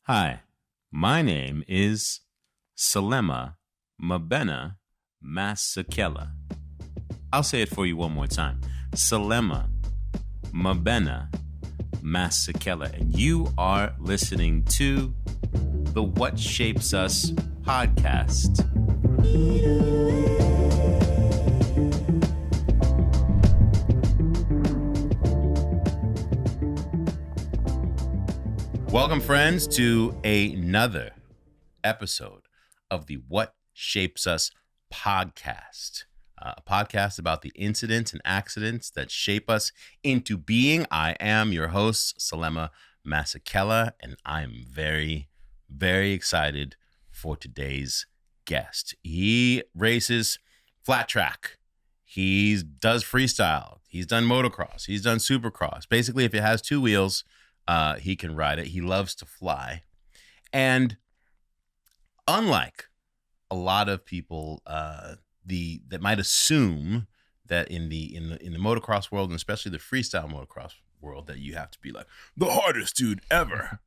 Hi, my name is Selema Masekela. I'll say it for you one more time. Selema Masekela. And you are listening to the What Shapes Us podcast. Welcome, friends, to another episode of the What Shapes Us podcast, a podcast about the incidents and accidents that shape us into being. I am your host, Selema Masekela, and I'm very, very excited for today's guest. He races flat track. He does freestyle. He's done motocross. He's done supercross. Basically, if it has two wheels, he can ride it. He loves to fly. And unlike a lot of people that might assume that in the motocross world, and especially the freestyle motocross world, that you have to be like the hardest dude ever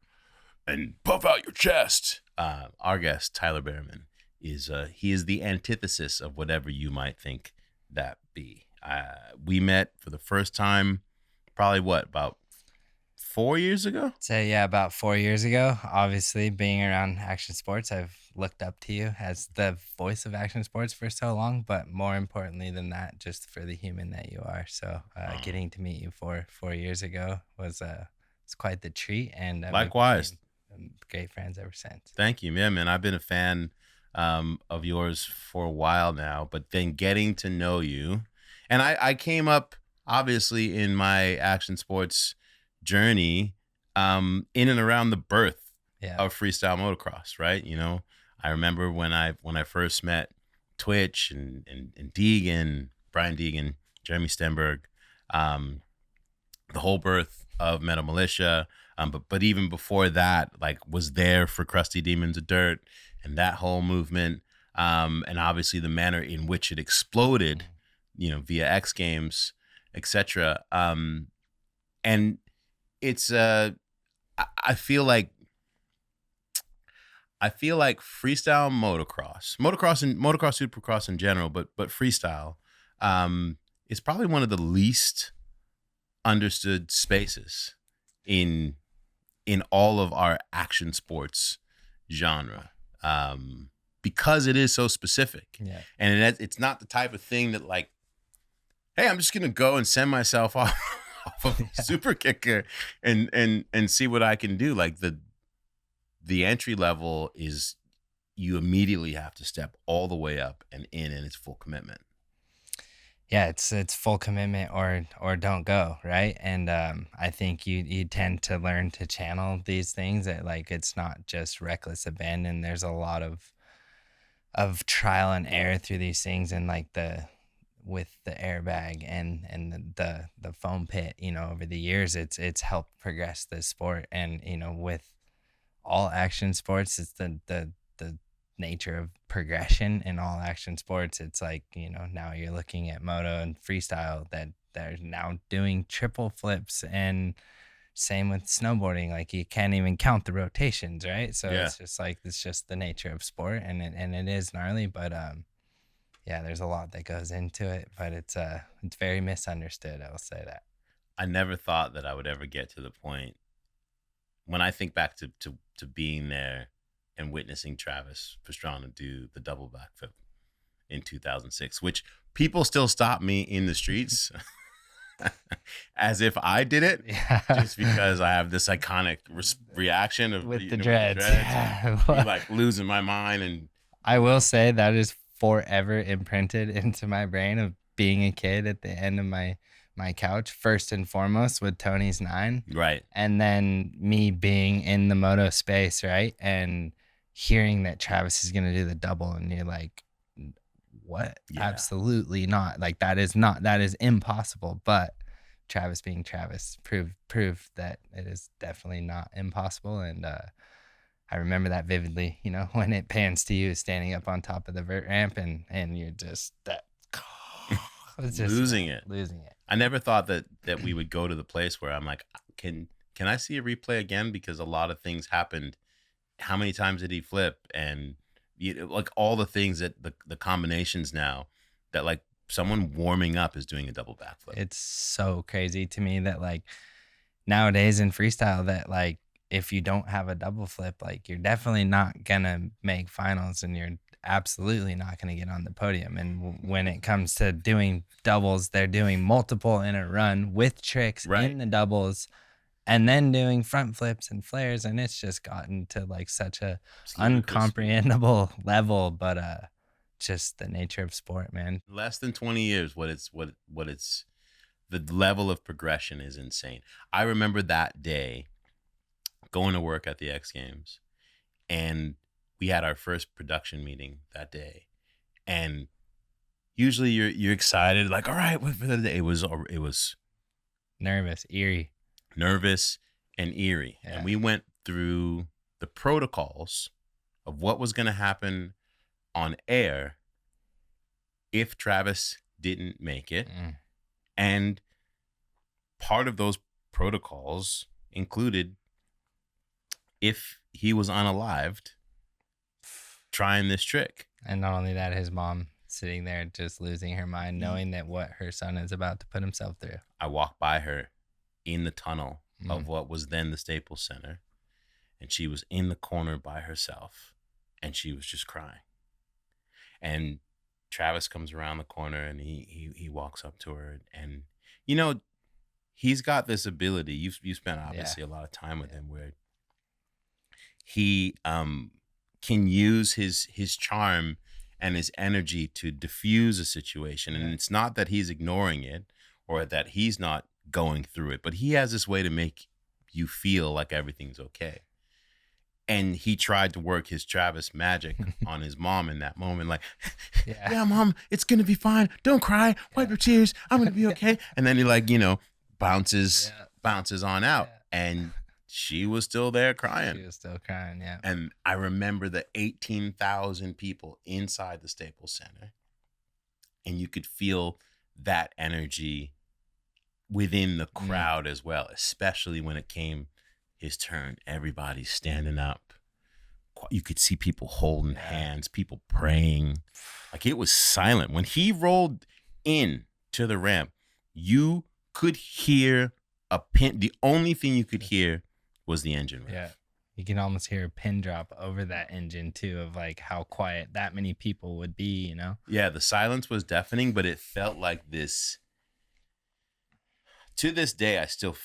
and puff out your chest. Our guest, Tyler Bereman, is the antithesis of whatever you might think that be. We met for the first time probably about 4 years ago? About 4 years ago. Obviously, being around action sports, I've looked up to you as the voice of action sports for so long, but more importantly than that, just for the human that you are. So getting to meet you 4 years ago was quite the treat. And likewise, we've been great friends ever since. Thank you, man. I've been a fan of yours for a while now, but then getting to know you, and I came up obviously in my action sports journey in and around the birth of freestyle motocross, right? You know, I remember when I first met Twitch and Deegan, Brian Deegan, Jeremy Stenberg, the whole birth of Metal Militia, but even before that, like, was there for Krusty Demons of Dirt and that whole movement, and obviously the manner in which it exploded, you know, via X Games, etc. And it's I feel like freestyle motocross and supercross in general, but freestyle is probably one of the least understood spaces in all of our action sports genre, because it is so specific. Yeah. And it's not the type of thing that, like, hey, I'm just gonna go and send myself off of a super kicker and see what I can do. Like, the entry level is, you immediately have to step all the way up and it's full commitment. Yeah, it's full commitment or don't go, right? And I think you tend to learn to channel these things, that, like, it's not just reckless abandon. There's a lot of trial and error through these things, and like with the airbag and the foam pit, you know, over the years, it's helped progress this sport. And, you know, with all action sports, it's the nature of progression in all action sports. It's like, you know, now you're looking at moto and freestyle that they're now doing triple flips, and same with snowboarding. Like, you can't even count the rotations, right? So It's just like, it's just the nature of sport, and it is gnarly, but yeah, there's a lot that goes into it, but it's very misunderstood. I will say that. I never thought that I would ever get to the point, when I think back to being there and witnessing Travis Pastrana do the double backflip in 2006, which people still stop me in the streets as if I did it, just because I have this iconic reaction of with the dreads. Like, losing my mind. And I will say that is forever imprinted into my brain, of being a kid at the end of my couch, first and foremost with Tony's 9, right, and then me being in the moto space, right, and hearing that Travis is gonna do the double, and you're like, what? Yeah. Absolutely not. Like, that is impossible. But Travis being Travis proved that it is definitely not impossible. And I remember that vividly, you know, when it pans to you standing up on top of the vert ramp, and you're just losing it. I never thought that we would go to the place where I'm like, can I see a replay again? Because a lot of things happened how many times did he flip, and like all the things that the combinations now that like someone warming up is doing a double backflip. It's so crazy to me that like nowadays in freestyle that like if you don't have a double flip, like you're definitely not gonna make finals and you're absolutely not gonna get on the podium. And when it comes to doing doubles, they're doing multiple in a run with tricks Right. in the doubles and then doing front flips and flares, and it's just gotten to like such a It's ludicrous. uncomprehendable level, but just the nature of sport, man. Less than 20 years, what it's the level of progression is insane. I remember that day going to work at the X Games, and we had our first production meeting that day. And usually you're excited, like, all right, what for the day? It was Nervous, eerie. nervous and eerie. Yeah. And we went through the protocols of what was going to happen on air if Travis didn't make it. And part of those protocols included if he was unalived trying this trick. And not only that, his mom sitting there just losing her mind, knowing that what her son is about to put himself through. I walked by her in the tunnel of what was then the Staples Center, and she was in the corner by herself, and she was just crying. And Travis comes around the corner, and he walks up to her, and you know, he's got this ability. You spent obviously a lot of time with him, where he can use his charm and his energy to diffuse a situation. And it's not that he's ignoring it or that he's not going through it, but he has this way to make you feel like everything's okay. And he tried to work his Travis magic on his mom in that moment, like, yeah, mom, it's gonna be fine. Don't cry. Wipe your tears. I'm gonna be okay. And then he like, bounces on out. And she was still there crying. She was still crying, yeah. And I remember the 18,000 people inside the Staples Center. And you could feel that energy within the crowd as well, especially when it came his turn. Everybody's standing up. You could see people holding hands, people praying. Like, it was silent. When he rolled in to the ramp, you could hear a pin. The only thing you could hear was the engine rev. Yeah. You can almost hear a pin drop over that engine too, of like how quiet that many people would be, Yeah, the silence was deafening, but it felt like this. To this day, I still,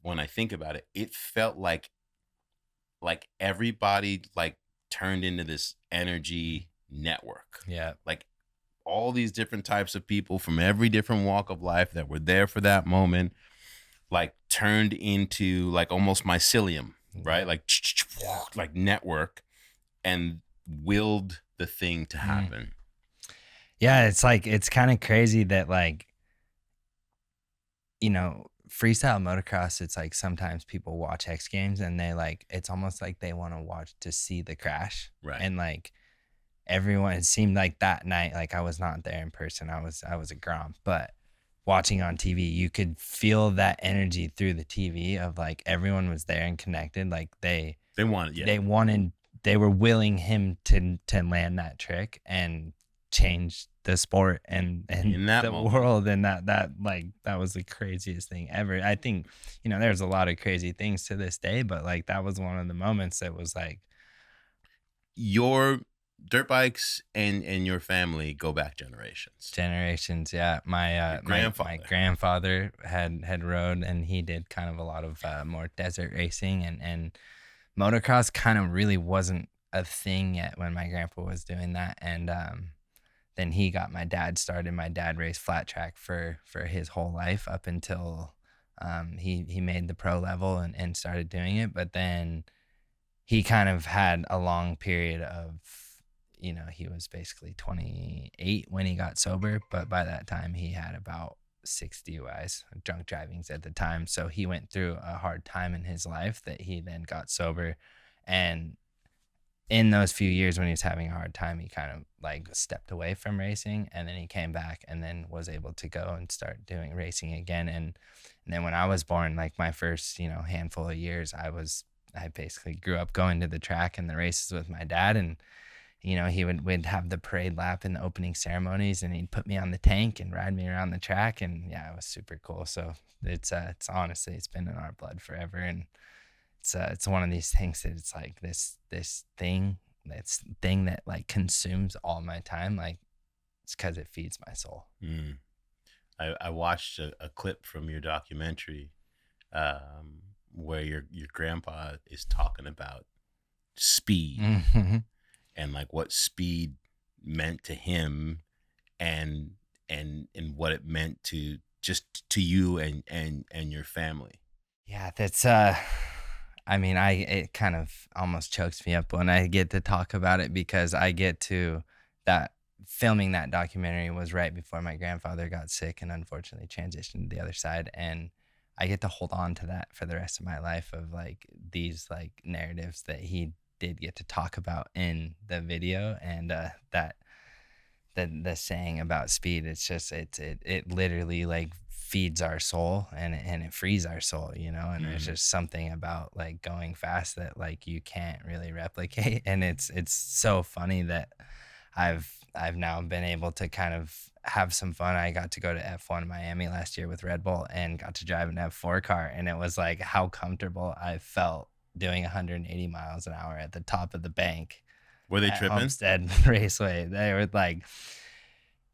when I think about it, it felt like everybody like turned into this energy network. Yeah. Like all these different types of people from every different walk of life that were there for that moment, like turned into like almost mycelium, right? Like network, and willed the thing to happen. Yeah, it's like, it's kind of crazy that like, freestyle motocross, it's like sometimes people watch X Games and they like, it's almost like they want to watch to see the crash. Right. And like everyone, it seemed like that night, like I was not there in person. I was a Grom, but watching on TV, you could feel that energy through the TV of like everyone was there and connected. Like they wanted, they were willing him to land that trick and change the sport and in that the moment. world. And that was the craziest thing ever. I think, there's a lot of crazy things to this day, but like that was one of the moments that was like, your dirt bikes and your family go back generations. Yeah. My grandfather had rode, and he did kind of a lot of more desert racing, and motocross kind of really wasn't a thing yet when my grandpa was doing that. And then he got my dad started. My dad raced flat track for his whole life up until he made the pro level and started doing it. But then he kind of had a long period of, he was basically 28 when he got sober. But by that time, he had about 6 DUIs, drunk drivings at the time. So he went through a hard time in his life that he then got sober. And in those few years when he was having a hard time, he kind of like stepped away from racing, and then he came back and then was able to go and start doing racing again. And then when I was born, like my first, handful of years, I was I basically grew up going to the track and the races with my dad, and he would have the parade lap in the opening ceremonies, and he'd put me on the tank and ride me around the track, and yeah, it was super cool. So it's honestly, it's been in our blood forever, and it's one of these things that it's like this thing that like consumes all my time. Like, it's because it feeds my soul. I watched a clip from your documentary where your grandpa is talking about speed and like what speed meant to him and what it meant to just to you and your family. Yeah, that's I mean, it kind of almost chokes me up when I get to talk about it, because I get to that filming that documentary was right before my grandfather got sick and unfortunately transitioned to the other side, and I get to hold on to that for the rest of my life, of like these like narratives that he did get to talk about in the video, and that the saying about speed, it's just it literally like feeds our soul, and it frees our soul, and there's just something about like going fast that like you can't really replicate. And it's so funny that I've now been able to kind of have some fun. I got to go to F1 Miami last year with Red Bull and got to drive an F4 car, and it was like how comfortable I felt doing 180 miles an hour at the top of the bank. Were they tripping? Homestead Raceway.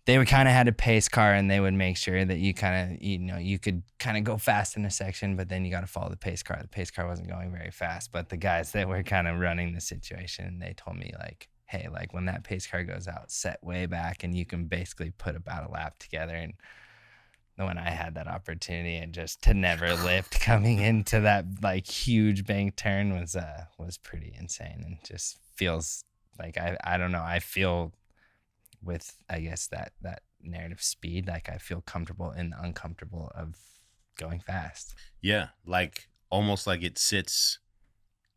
They would kind of had a pace car, and they would make sure that you kind of, you could kind of go fast in a section, but then you got to follow the pace car. The pace car wasn't going very fast, but the guys that were kind of running the situation, they told me like, hey, like when that pace car goes out, set way back, and you can basically put about a lap together. And when I had that opportunity, and just to never lift coming into that like huge bank turn was pretty insane, and just feels like I don't know, I feel with, I guess, that narrative speed, like I feel comfortable in the uncomfortable of going fast. Yeah, like almost like it sits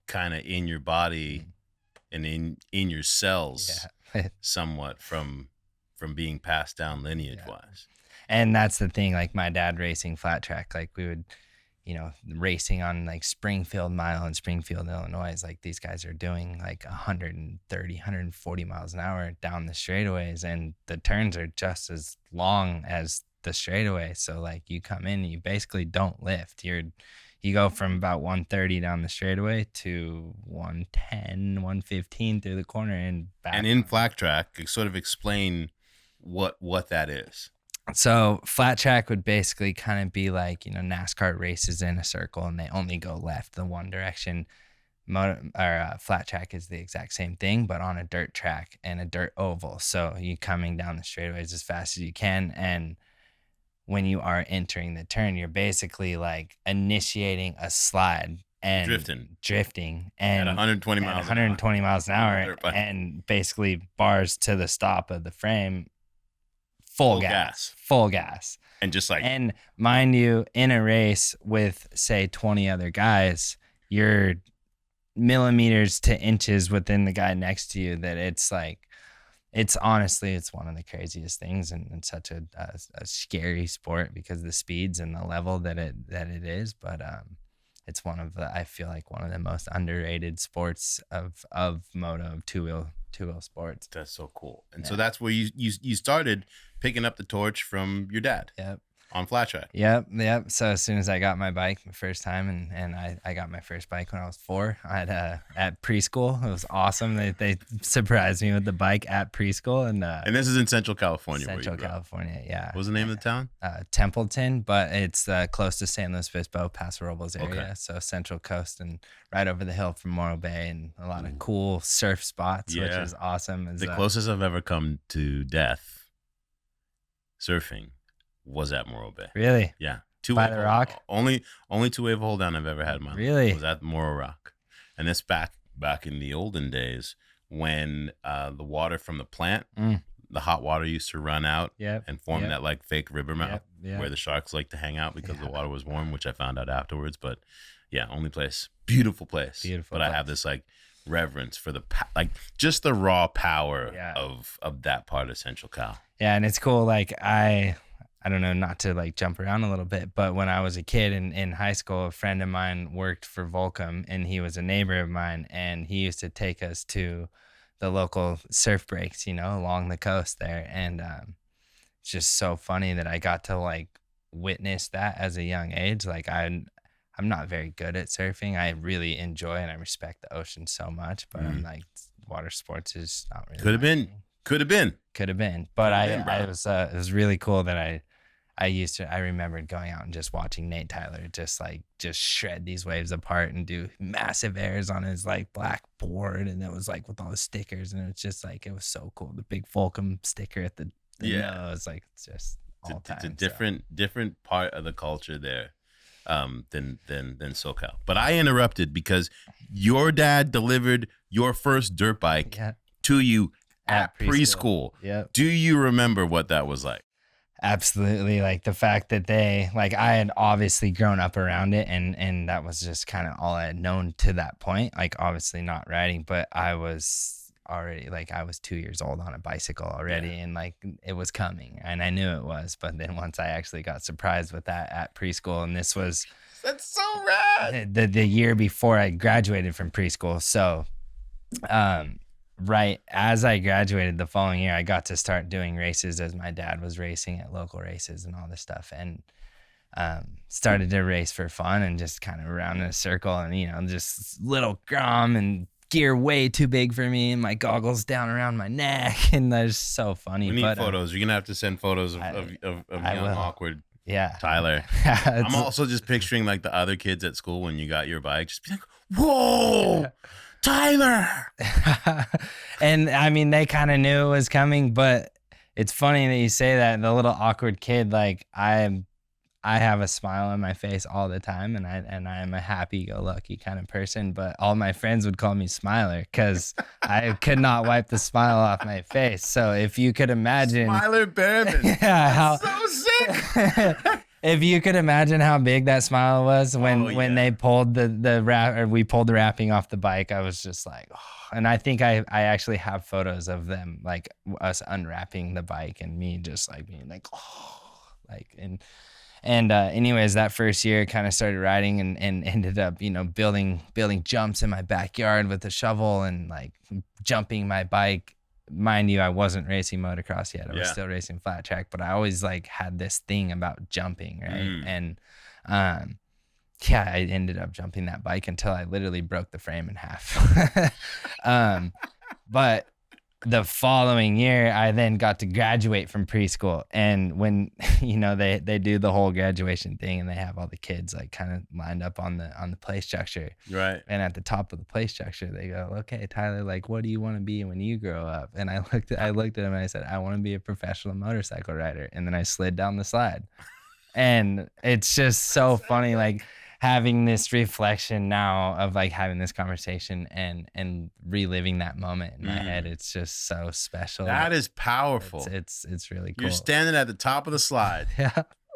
kind of in your body and in your cells somewhat from being passed down lineage wise. And that's the thing, like my dad racing flat track, like we would, racing on like Springfield Mile in Springfield, Illinois, like these guys are doing like 130, 140 miles an hour down the straightaways, and the turns are just as long as the straightaway. So like you come in and you basically don't lift. You go from about 130 down the straightaway to 110, 115 through the corner and back. And in flat track, sort of explain what that is. So flat track would basically kind of be like, NASCAR races in a circle and they only go left the one direction. Flat track is the exact same thing, but on a dirt track and a dirt oval. So you coming down the straightaways as fast as you can, and when you are entering the turn, you're basically like initiating a slide and drifting and at 120 miles an hour, and basically bars to the stop of the frame. Full gas. And just like, and mind you, in a race with say 20 other guys, you're millimeters to inches within the guy next to you, that it's like, it's honestly, it's one of the craziest things, and such a scary sport because of the speeds and the level that it is. But it's I feel like one of the most underrated sports of moto, of two-wheel sports. That's so cool. And so that's where you started picking up the torch from your dad. Yep. On flat track. Yep. So as soon as I got my bike the first time, and I got my first bike when I was 4 at preschool. It was awesome. They surprised me with the bike at preschool, and this is in Central California. Central California, yeah. What was the name of the town? Templeton, but it's close to San Luis Obispo, Paso Robles area. Okay. So Central Coast, and right over the hill from Morro Bay, and a lot of cool surf spots, which is awesome. The closest I've ever come to death surfing was at Morro Bay. Really? Yeah. By the rock? Only two-wave hold down I've ever had in my life. Really? Was at Morro Rock. And this back in the olden days when the water from the plant, the hot water used to run out and form that like fake river mouth where the sharks like to hang out because the water was warm, which I found out afterwards. But yeah, only place. Beautiful place. But I have this like reverence for like just the raw power of that part of Central Cal. Yeah, and it's cool. Like I don't know, not to like jump around a little bit, but when I was a kid in high school, a friend of mine worked for Volcom, and he was a neighbor of mine, and he used to take us to the local surf breaks, along the coast there. And it's just so funny that I got to like witness that as a young age. Like I'm not very good at surfing. I really enjoy and I respect the ocean so much, but I'm like, water sports is not really Could have been. Could have been. But it Could've been, was really cool that I remembered going out and just watching Nate Tyler just shred these waves apart and do massive airs on his like black board, and it was like with all the stickers, and it was just like, it was so cool. The big Volcom sticker at the nose, like it's just all time. It's a different part of the culture there than SoCal. But I interrupted because your dad delivered your first dirt bike to you at preschool. Yeah. Do you remember what that was like? Absolutely. Like the fact that I had obviously grown up around it, and that was just kind of all I had known to that point. Like obviously not riding, but I was already I was 2 years old on a bicycle already, and like it was coming, and I knew it was. But then once I actually got surprised with that at preschool, and That's so rad. The year before I graduated from preschool. So, right as I graduated the following year, I got to start doing races as my dad was racing at local races and all this stuff, and started to race for fun and just kind of around in a circle, and just little Grom and gear way too big for me, and my goggles down around my neck, and that's so funny. We need photos. You're gonna have to send photos of young awkward Tyler. I'm also just picturing like the other kids at school when you got your bike, just be like, whoa, Tyler. And I mean, they kind of knew it was coming, but it's funny that you say that. The little awkward kid, like I have a smile on my face all the time, and I am a happy-go-lucky kind of person, but all my friends would call me Smiler because I could not wipe the smile off my face. So if you could imagine, Tyler Bereman, yeah, so sick. If you could imagine how big that smile was when they pulled the wrap, or we pulled the wrapping off the bike, I was just like, oh. And I think I actually have photos of them, like us unwrapping the bike and me just like being like, oh, like, and anyways, that first year kind of started riding and ended up, building jumps in my backyard with a shovel and like jumping my bike. Mind you, I wasn't racing motocross yet. I was still racing flat track, but I always like had this thing about jumping, right? And I ended up jumping that bike until I literally broke the frame in half. But the following year, I then got to graduate from preschool, and when they do the whole graduation thing, and they have all the kids like kind of lined up on the play structure, right? And at the top of the play structure, they go, "Okay, Tyler, like, what do you want to be when you grow up?" And I looked at him and I said, "I want to be a professional motorcycle rider." And then I slid down the slide, and it's just so funny, like having this reflection now of like having this conversation and reliving that moment in my head. It's just so special. That is powerful. It's really cool. You're standing at the top of the slide,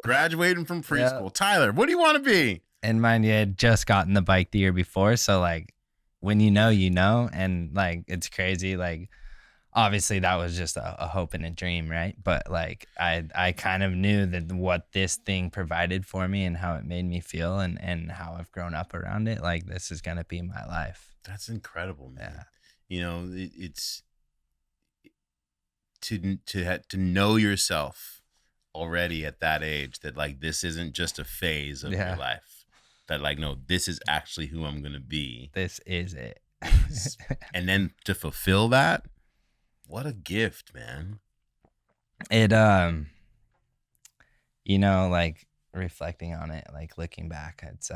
graduating from preschool. Yeah. Tyler, what do you want to be? And mind you, I had just gotten the bike the year before, so like when you know, and like it's crazy. Like obviously that was just a hope and a dream, right? But like I kind of knew that what this thing provided for me and how it made me feel and how I've grown up around it, like this is gonna be my life. That's incredible, man. Yeah. It's to know yourself already at that age, that like this isn't just a phase of your life. That like, no, this is actually who I'm gonna be. This is it. And then to fulfill that, what a gift, man. It like reflecting on it, like looking back, it's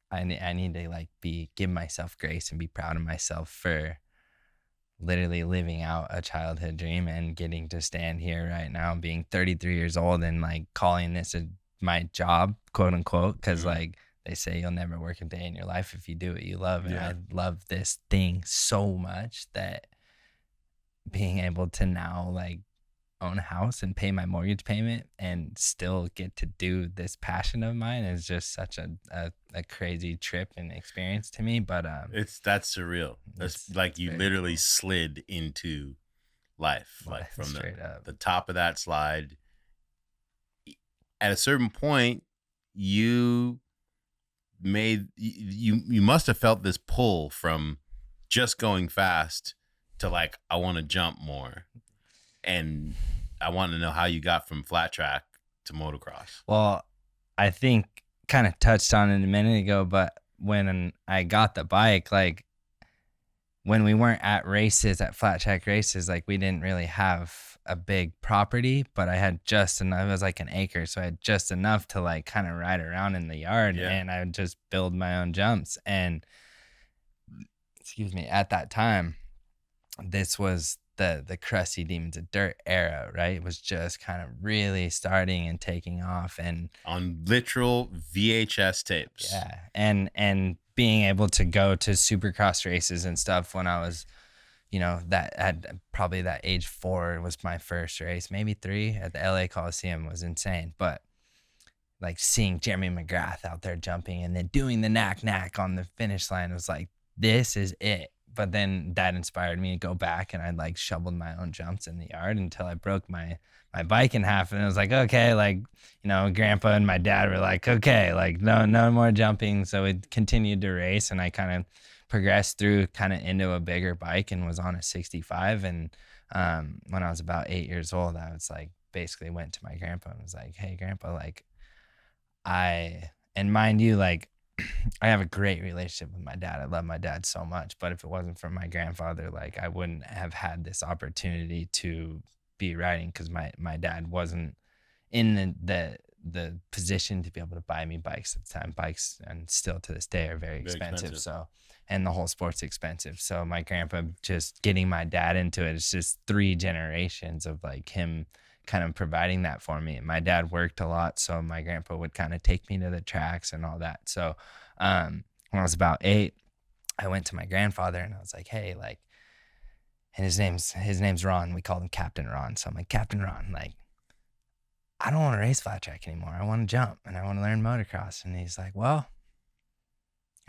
I need to like give myself grace and be proud of myself for literally living out a childhood dream and getting to stand here right now being 33 years old and like calling this my job, quote unquote, because like they say you'll never work a day in your life if you do what you love. And I love this thing so much that being able to now like own a house and pay my mortgage payment and still get to do this passion of mine is just such a crazy trip and experience to me. But that's surreal. That's like you literally slid into life. Like from Straight up. the top of that slide. At a certain point, you must have felt this pull from just going fast to like, I want to jump more. And I want to know how you got from flat track to motocross. Well, I think kind of touched on it a minute ago, but when I got the bike, like when we weren't at races, at flat track races, like we didn't really have a big property, but I had just enough. It was like an acre, so I had just enough to like kind of ride around in the yard, and I would just build my own jumps. And excuse me, at that time, this was the crusty Demons of Dirt era, right? It was just kind of really starting and taking off, and on literal VHS tapes. Yeah, and being able to go to Supercross races and stuff when I was, that at probably that age 4 was my first race, maybe 3 at the LA Coliseum was insane. But like seeing Jeremy McGrath out there jumping and then doing the knack on the finish line was like, this is it. But then that inspired me to go back, and I like shoveled my own jumps in the yard until I broke my bike in half. And it was like, okay, like, Grandpa and my dad were like, okay, like no more jumping. So we continued to race, and I kind of progressed through kind of into a bigger bike and was on a 65. And when I was about 8 years old, I was like, basically went to my grandpa and was like, hey, Grandpa, like and mind you, like, I have a great relationship with my dad. I love my dad so much, but if it wasn't for my grandfather, like I wouldn't have had this opportunity to be riding, because my dad wasn't in the position to be able to buy me bikes at the time. Bikes, and still to this day, are very expensive. So, and the whole sport's expensive. So my grandpa, just getting my dad into it, it's just 3 generations of like him kind of providing that for me. My dad worked a lot, so my grandpa would kind of take me to the tracks and all that. So when I was about 8, I went to my grandfather and I was like, hey, like, and his name's Ron. We called him Captain Ron. So I'm like, Captain Ron, like, I don't want to race flat track anymore. I want to jump and I want to learn motocross. And he's like, well,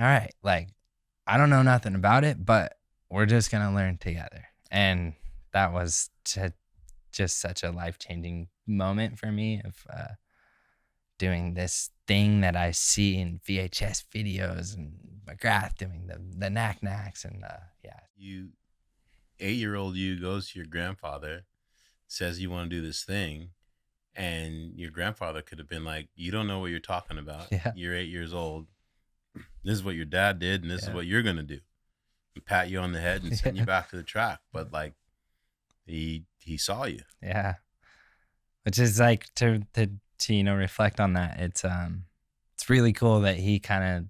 all right, like, I don't know nothing about it, but we're just going to learn together. And that was just such a life-changing moment for me of doing this thing that I see in VHS videos, and McGrath doing the knacks, and You 8-year-old you goes to your grandfather, says you want to do this thing, and your grandfather could have been like, you don't know what you're talking about. Yeah. You're 8 years old. This is what your dad did, and this is what you're gonna do. And pat you on the head and send you back to the track. But like, he saw you. Yeah. Which is like to reflect on that. It's really cool that he kind of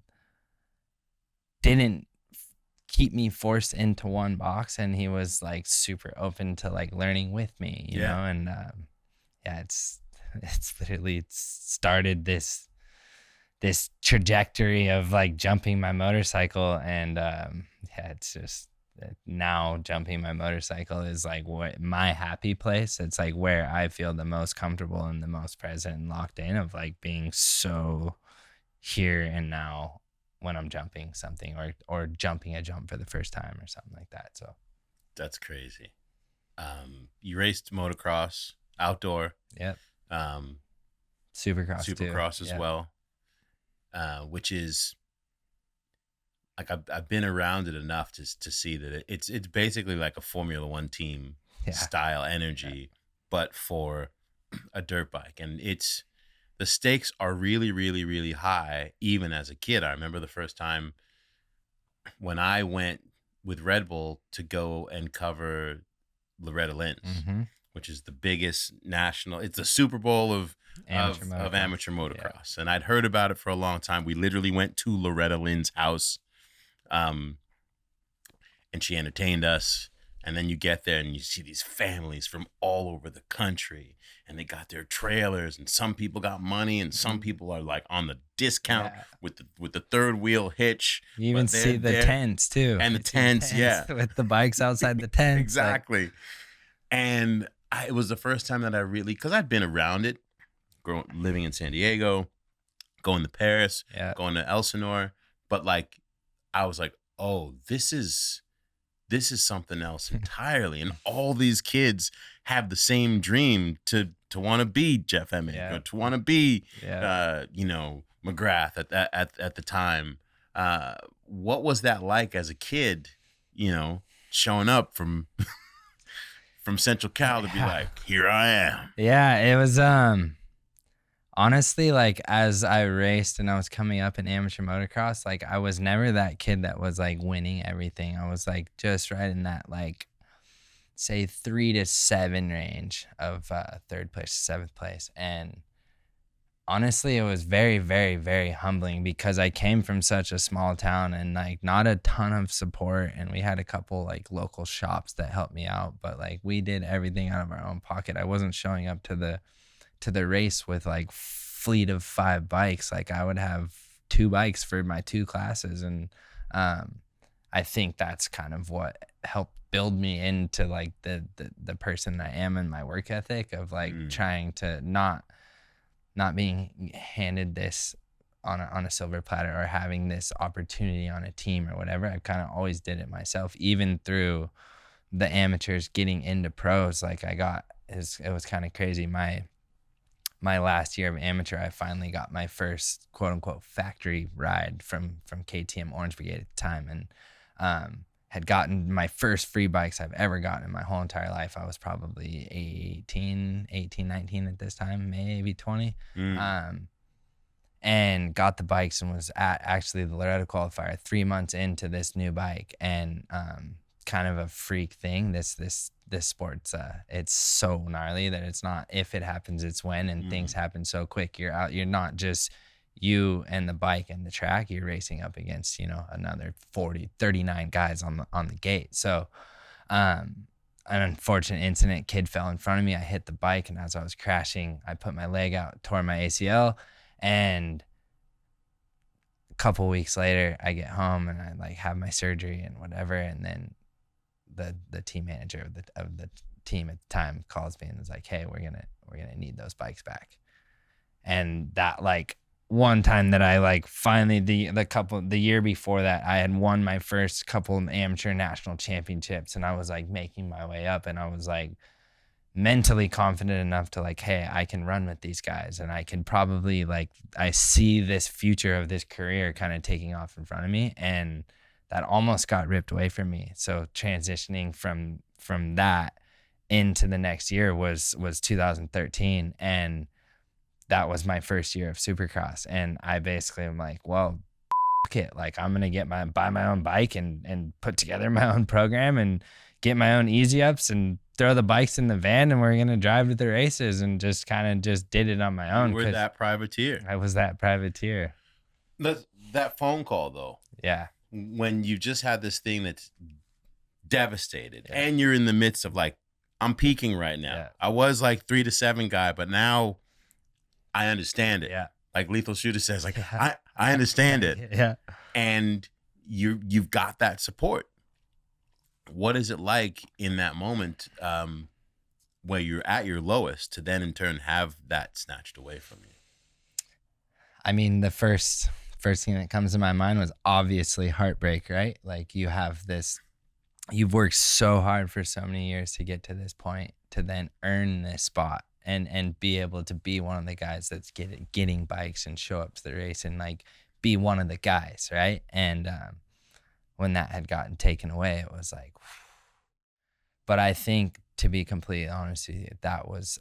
didn't keep me forced into one box, and he was like super open to like learning with me, you know. And it's literally started this trajectory of like jumping my motorcycle. And it's just, now jumping my motorcycle is like what my happy place. It's like where I feel the most comfortable and the most present and locked in, of like being so here and now when I'm jumping something, or jumping a jump for the first time or something like that. So that's crazy. You raced motocross outdoor. Yep. Supercross as well. Which is like, I've been around it enough to see that it's basically like a Formula One team style energy, but for a dirt bike. And the stakes are really, really, really high, even as a kid. I remember the first time when I went with Red Bull to go and cover Loretta Lynn's, which is the biggest national, it's the Super Bowl of amateur motocross. Yeah. And I'd heard about it for a long time. We literally went to Loretta Lynn's house, and she entertained us. And then you get there and you see these families from all over the country, and they got their trailers, and some people got money, and some people are like on the discount with the third wheel hitch. You even see the tents too. And the tents, with the bikes outside the tents. Exactly. Like. And it was the first time that I really, because I'd been around it, living in San Diego, going to Paris, going to Elsinore, but like, I was like, oh, this is this is something else entirely. And all these kids have the same dream to want to be Jeff Emig, Yeah. or to want to be, Yeah. McGrath at the time. What was that like as a kid, showing up from from Central Cal to be like, here I am? Yeah, it was honestly, like, as I raced and I was coming up in amateur motocross, like, I was never that kid that was like winning everything. I was like just right in that, like, say 3 to 7 range of third place to seventh place. And honestly, it was very, very, very humbling because I came from such a small town and like not a ton of support. And we had a couple like local shops that helped me out, but like we did everything out of our own pocket. I wasn't showing up to the race with like fleet of 5 bikes. Like I would have 2 bikes for my 2 classes. And I think that's kind of what helped build me into like the person I am, and my work ethic of like trying to not being handed this on a silver platter, or having this opportunity on a team or whatever. I kind of always did it myself, even through the amateurs getting into pros. Like it was kind of crazy. My last year of amateur, I finally got my first quote unquote factory ride from KTM Orange Brigade at the time, and had gotten my first free bikes I've ever gotten in my whole entire life. I was probably 18, 19 at this time, maybe 20. And got the bikes and was at actually the Loretta qualifier 3 months into this new bike. And kind of a freak thing. This sport's it's so gnarly that it's not if it happens, it's when, and things happen so quick. You're out, you're not just you and the bike and the track, you're racing up against, another 39 guys on the gate. So an unfortunate incident, kid fell in front of me. I hit the bike, and as I was crashing, I put my leg out, tore my ACL. And a couple weeks later, I get home and I like have my surgery and whatever. And then the team manager of the team at the time calls me and is like, hey, we're gonna need those bikes back. And that, like, one time that I like finally the year before that, I had won my first couple amateur national championships, and I was like making my way up, and I was like mentally confident enough to like, hey, I can run with these guys, and I can probably like, I see this future of this career kind of taking off in front of me. And that almost got ripped away from me. So transitioning from that into the next year was 2013, and that was my first year of Supercross. And I basically am like, well, it, like I'm gonna buy my own bike and put together my own program and get my own easy ups and throw the bikes in the van, and we're gonna drive to the races, and just kind of just did it on my own. You were that privateer. I was that privateer. That phone call though. Yeah. When you just had this thing that's devastated, and you're in the midst of like, I'm peaking right now. Yeah. I was like 3 to 7 guy, but now I understand it. Yeah. Like Lethal Shooter says, like I understand it. Yeah. And you've got that support. What is it like in that moment, where you're at your lowest, to then in turn have that snatched away from you? I mean, the first thing that comes to my mind was obviously heartbreak, right? Like you've worked so hard for so many years to get to this point, to then earn this spot and be able to be one of the guys that's getting bikes and show up to the race and like be one of the guys, right? And when that had gotten taken away, it was like, but I think, to be completely honest with you, that was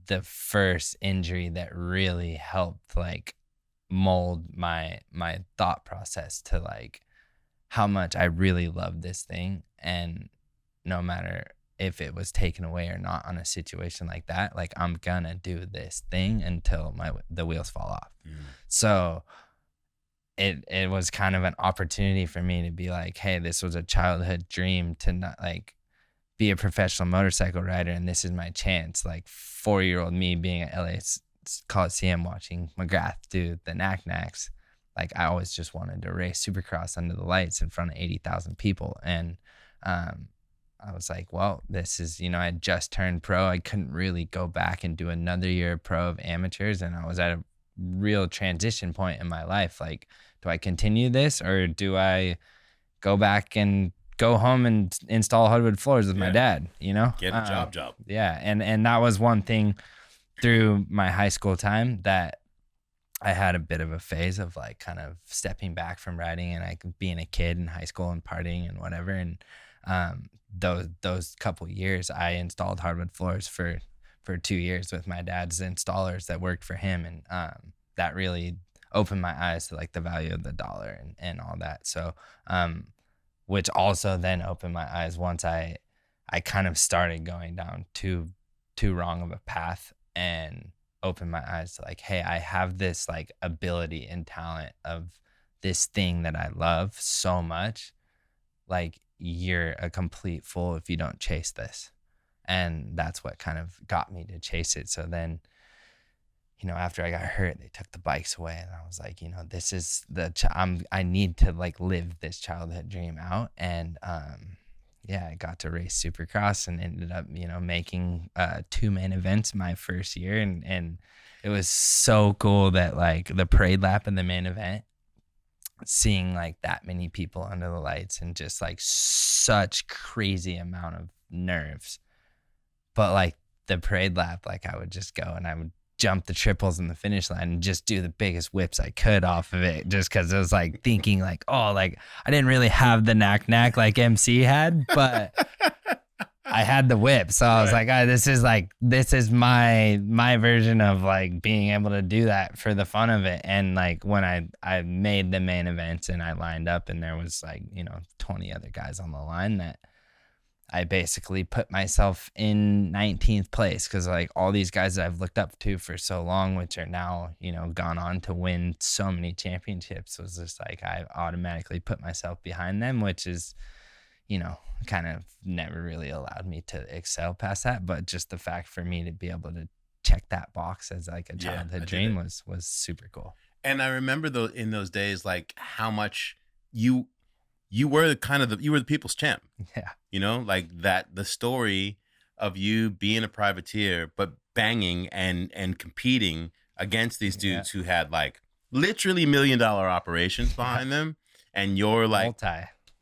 the first injury that really helped like mold my thought process to like how much I really love this thing. And no matter if it was taken away or not on a situation like that, like I'm gonna do this thing until the wheels fall off. So it was kind of an opportunity for me to be like, hey, this was a childhood dream to not like be a professional motorcycle rider, and this is my chance. Like 4-year-old me being at LA Coliseum watching McGrath do the knack-knacks, like I always just wanted to race Supercross under the lights in front of 80,000 people. And I was like, well, this is, I had just turned pro. I couldn't really go back and do another year pro of amateurs, and I was at a real transition point in my life. Like, do I continue this, or do I go back and go home and install hardwood floors with my dad, you know? Get a job. Yeah. And that was one thing through my high school time that I had a bit of a phase of like kind of stepping back from riding and like being a kid in high school and partying and whatever. And those couple years I installed hardwood floors for 2 years with my dad's installers that worked for him. And that really opened my eyes to like the value of the dollar and all that. So, which also then opened my eyes once I kind of started going down too wrong of a path and opened my eyes to like, hey, I have this like ability and talent of this thing that I love so much. Like, you're a complete fool if you don't chase this. And that's what kind of got me to chase it. So then, you know, after I got hurt, they took the bikes away, and I was like, you know, this is I need to like live this childhood dream out. And yeah, I got to race Supercross and ended up, you know, making 2 main events my first year, and it was so cool that like the parade lap and the main event, seeing like that many people under the lights and just like such crazy amount of nerves. But like the parade lap, like I would just go and I would jump the triples in the finish line and just do the biggest whips I could off of it, just because it was like thinking like, oh, like I didn't really have the knack like MC had, but I had the whip. So I was like, oh, this is my version of like being able to do that for the fun of it. And like when I made the main events and I lined up and there was like, you know, 20 other guys on the line, that I basically put myself in 19th place, because like all these guys that I've looked up to for so long, which are now, you know, gone on to win so many championships, was just like I automatically put myself behind them, which is, you know, kind of never really allowed me to excel past that. But just the fact for me to be able to check that box as like a childhood dream was super cool. And I remember though in those days, like how much you were you were the people's champ. Yeah. You know, like that, the story of you being a privateer, but banging and competing against these dudes who had like literally $1 million operations behind them. And you're like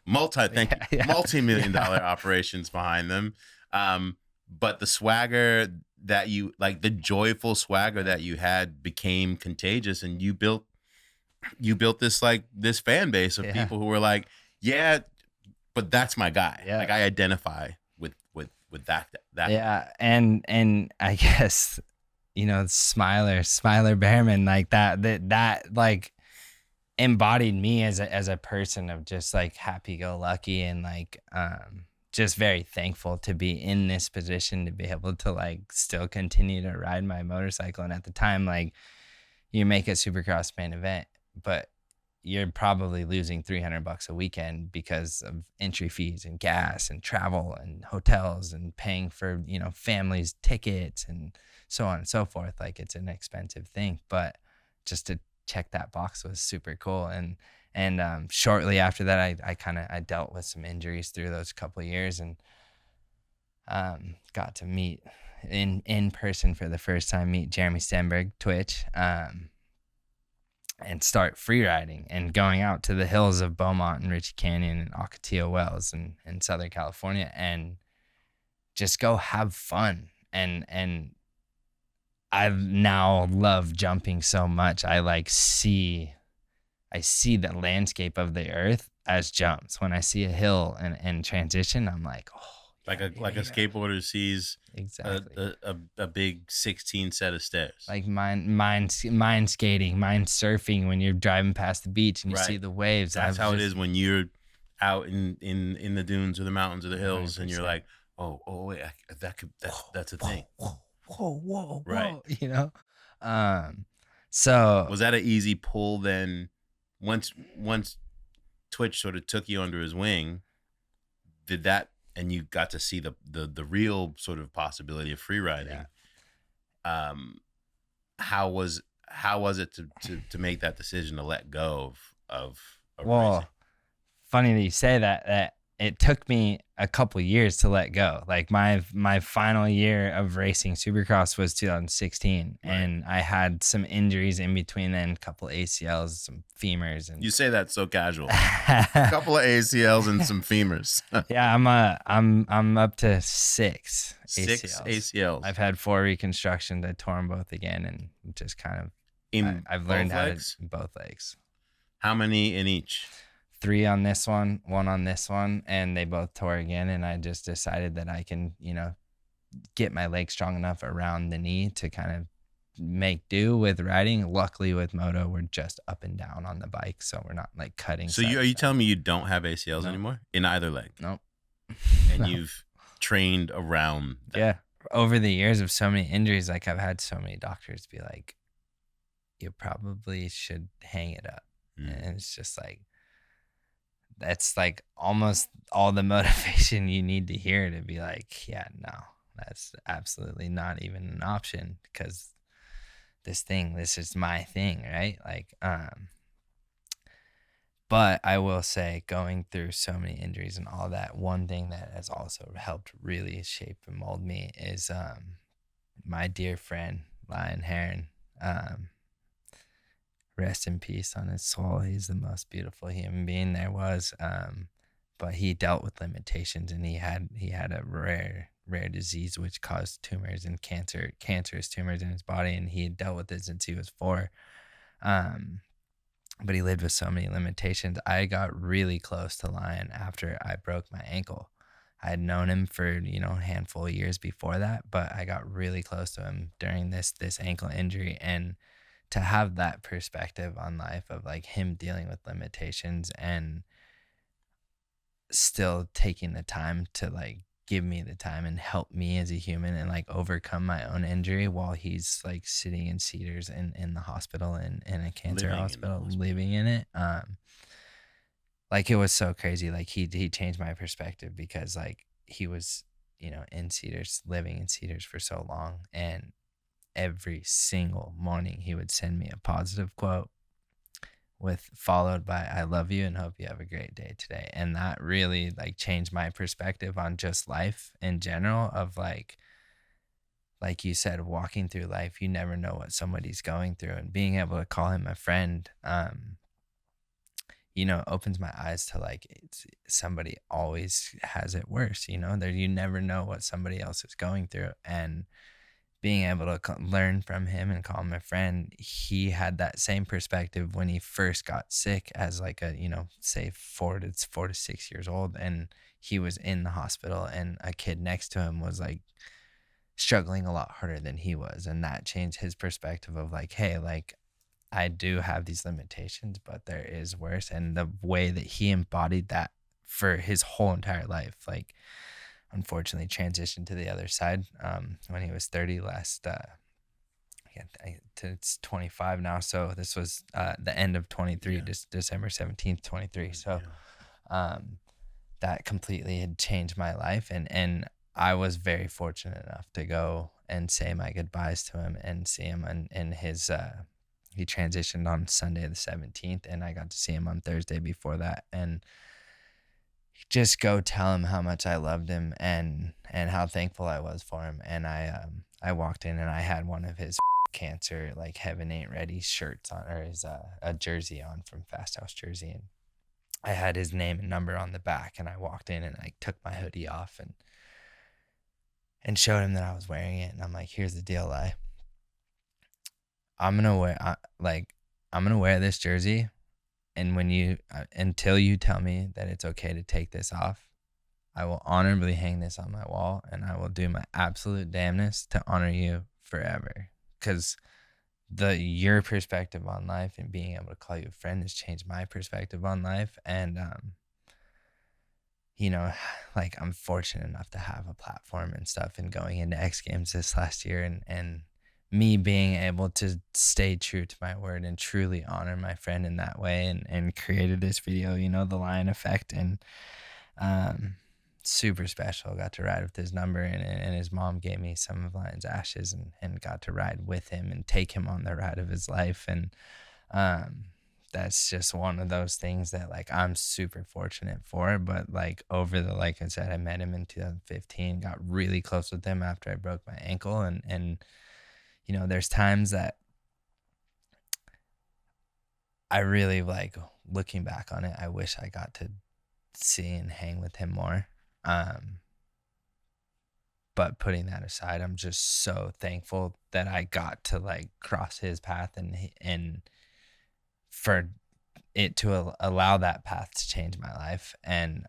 multi-million dollar operations behind them. But the swagger that you, like the joyful swagger that you had became contagious, and you built this like this fan base of people who were like, yeah, but that's my guy. Yeah. Like I identify with that. Yeah. And I guess, you know, Tyler Bereman, like that like embodied me as a person of just like happy-go-lucky and like just very thankful to be in this position, to be able to like still continue to ride my motorcycle. And at the time, like, you make a Supercross main event, but you're probably losing $300 a weekend because of entry fees and gas and travel and hotels and paying for, you know, families' tickets and so on and so forth. Like, it's an expensive thing, but just to check that box was super cool. And shortly after that, I dealt with some injuries through those couple of years, and got to meet in person for the first time, meet Jeremy Stenberg, Twitch, and start freeriding and going out to the hills of Beaumont and Ritchie Canyon and Ocotillo Wells in Southern California, and just go have fun. And I now love jumping so much. I see the landscape of the earth as jumps. When I see a hill and transition, I'm like, oh, like a skateboarder sees exactly a big 16 set of stairs. Like mine skating, mine surfing when you're driving past the beach and you see the waves. That's how it is when you're out in the dunes or the mountains or the hills, 100%. And you're like, oh wait, that's a thing. Whoa, right? You know. So was that an easy pull then? Once Twitch sort of took you under his wing, did that? And you got to see the real sort of possibility of freeriding. Yeah. How was it to make that decision to let go of well, racing? Funny that you say that it took me a couple years to let go. Like my final year of racing Supercross was 2016, Right. and I had some injuries in between then, a couple ACLs, some femurs, and You say that so casual. A couple of ACLs and some femurs. yeah, I'm up to 6 6 ACLs. ACLs. I've had 4 reconstructions. I tore them both again, and just kind of I've learned how legs? to both legs. How many in each? 3 on this one on this one, and they both tore again. And I just decided that I can, get my leg strong enough around the knee to kind of make do with riding. Luckily with moto, we're just up and down on the bike, so we're not like cutting. So are you telling me you don't have ACLs anymore in either leg? Nope. And No. you've trained around that. Yeah. Over the years of so many injuries, like I've had so many doctors be like, you probably should hang it up. And it's just like, that's like almost all the motivation you need to hear to be like, yeah, no, that's absolutely not even an option, because this is my thing, right? Like, but I will say, going through so many injuries and all that, one thing that has also helped really shape and mold me is my dear friend, Heron. Rest in peace on his soul. He's the most beautiful human being there was. But he dealt with limitations, and he had a rare disease which caused tumors and cancerous tumors in his body, and he had dealt with it since he was 4. But he lived with so many limitations. I got really close to Lion after I broke my ankle. I had known him for, a handful of years before that, but I got really close to him during this ankle injury. And to have that perspective on life of like him dealing with limitations and still taking the time to like give me the time and help me as a human and like overcome my own injury while he's like sitting in Cedars in the hospital and in a cancer hospital, living in it. Like it was so crazy. Like he changed my perspective, because like he was, in Cedars, living in Cedars for so long, and every single morning he would send me a positive quote followed by "I love you and hope you have a great day today." And that really like changed my perspective on just life in general, of like you said, walking through life, you never know what somebody's going through, and being able to call him a friend opens my eyes to like somebody always has it worse, there, you never know what somebody else is going through. And being able to learn from him and call him a friend, he had that same perspective when he first got sick as like a, say 4 to 6 years old. And he was in the hospital, and a kid next to him was like struggling a lot harder than he was. And that changed his perspective of like, hey, like I do have these limitations, but there is worse. And the way that he embodied that for his whole entire life, like, unfortunately transitioned to the other side when he was 30 last it's 25 now, so this was the end of 23, December 17th 23. So that completely had changed my life, and I was very fortunate enough to go and say my goodbyes to him and see him in his he transitioned on Sunday the 17th, and I got to see him on Thursday before that, and just go tell him how much I loved him and how thankful I was for him. And I walked in, and I had one of his cancer like heaven ain't ready shirts on, or his a jersey on from Fast House Jersey, and I had his name and number on the back. And I walked in and I took my hoodie off and showed him that I was wearing it. And I'm like, here's the deal, I'm gonna wear this jersey, and when until you tell me that it's okay to take this off, I will honorably hang this on my wall, and I will do my absolute damnness to honor you forever. Because your perspective on life and being able to call you a friend has changed my perspective on life. And like I'm fortunate enough to have a platform and stuff, and going into X Games this last year, and me being able to stay true to my word and truly honor my friend in that way, and created this video, the Lion Effect, and super special. Got to ride with his number, and his mom gave me some of Lion's ashes, and got to ride with him and take him on the ride of his life. And that's just one of those things that like I'm super fortunate for. But like over the, like I said, I met him in 2015, got really close with him after I broke my ankle. And you know, there's times that I really like looking back on it, I wish I got to see and hang with him more. Um, but putting that aside, I'm just so thankful that I got to like cross his path, and for it to allow that path to change my life, and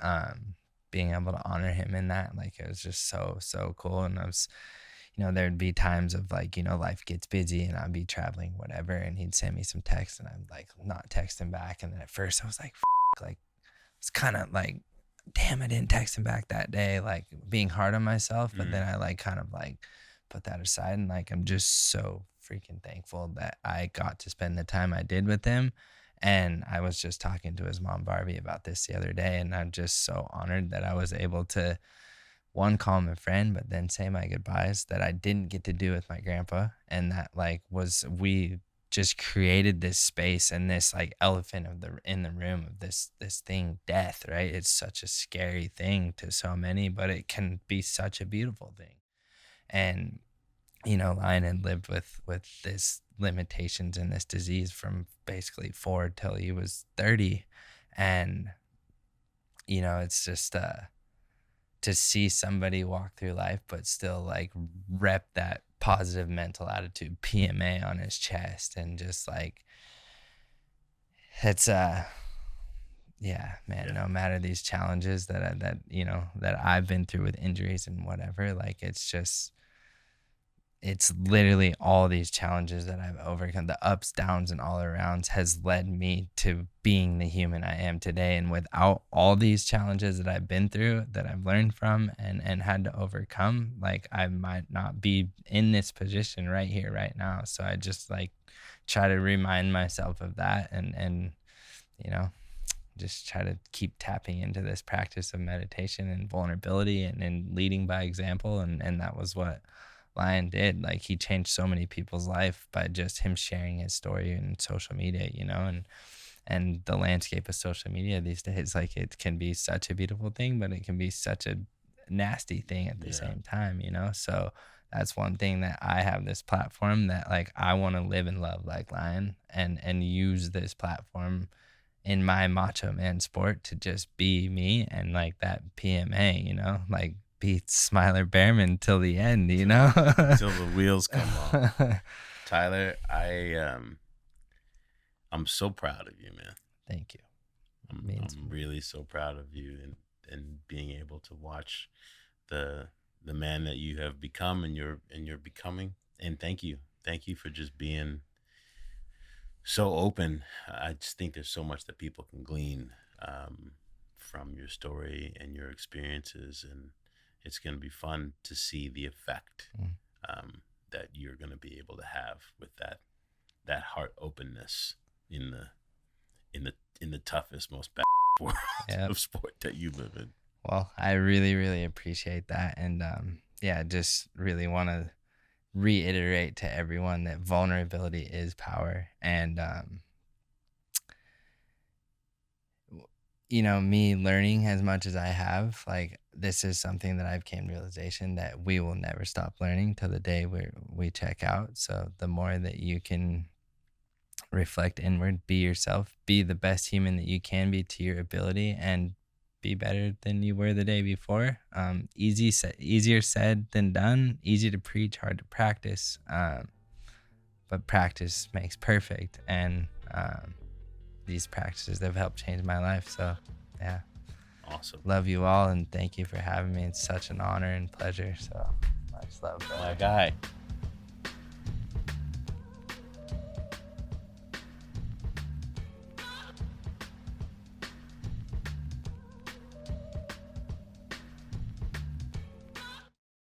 being able to honor him in that, like it was just so cool. And I was, you know, there'd be times of like, you know, life gets busy and I'd be traveling, whatever, and he'd send me some texts and I'd like not text him back. And then at first I was like, like it's kind of like, damn, I didn't text him back that day, like being hard on myself. But then I like kind of like put that aside, and like I'm just so freaking thankful that I got to spend the time I did with him. And I was just talking to his mom Barbie about this the other day, and I'm just so honored that I was able to, one, call him a friend, but then say my goodbyes that I didn't get to do with my grandpa. And that like was, we just created this space and this like elephant of the in the room of this thing, death, right? It's such a scary thing to so many, but it can be such a beautiful thing. And you know, Lion had lived with this limitations and this disease from basically 4 till he was 30. And you know, it's just to see somebody walk through life but still like rep that positive mental attitude, PMA on his chest, and just like it's yeah, man, no matter these challenges that you know that I've been through with injuries and whatever, like it's literally all these challenges that I've overcome, the ups, downs, and all arounds, has led me to being the human I am today. And without all these challenges that I've been through, that I've learned from and had to overcome, like I might not be in this position right here, right now. So I just like try to remind myself of that, and you know, just try to keep tapping into this practice of meditation and vulnerability and leading by example. And that was what Lion did. Like he changed so many people's life by just him sharing his story in social media, you know. And the landscape of social media these days, like it can be such a beautiful thing, but it can be such a nasty thing at the same time, you know. So that's one thing that I have this platform that like I want to live and love like Lion, and use this platform in my macho man sport to just be me, and like that PMA, you know, like be Tyler Bereman till the end, you know, till the wheels come off. Tyler, I'm so proud of you, man. Thank you. I'm really so proud of you, and being able to watch the man that you have become, and you're becoming. And thank you for just being so open. I just think there's so much that people can glean from your story and your experiences, and it's going to be fun to see the effect that you're going to be able to have with that heart openness in the toughest, most bad world of sport that you live in. Well, I really, really appreciate that. And yeah, just really want to reiterate to everyone that vulnerability is power. And you know, me learning as much as I have, like this is something that I've came to realization that we will never stop learning till the day we check out. So the more that you can reflect inward, be yourself, be the best human that you can be to your ability, and be better than you were the day before. Easier said than done. Easy to preach, hard to practice. But practice makes perfect, and these practices have helped change my life. So yeah, awesome. Love you all, and thank you for having me. It's such an honor and pleasure. So much love, brother. My guy.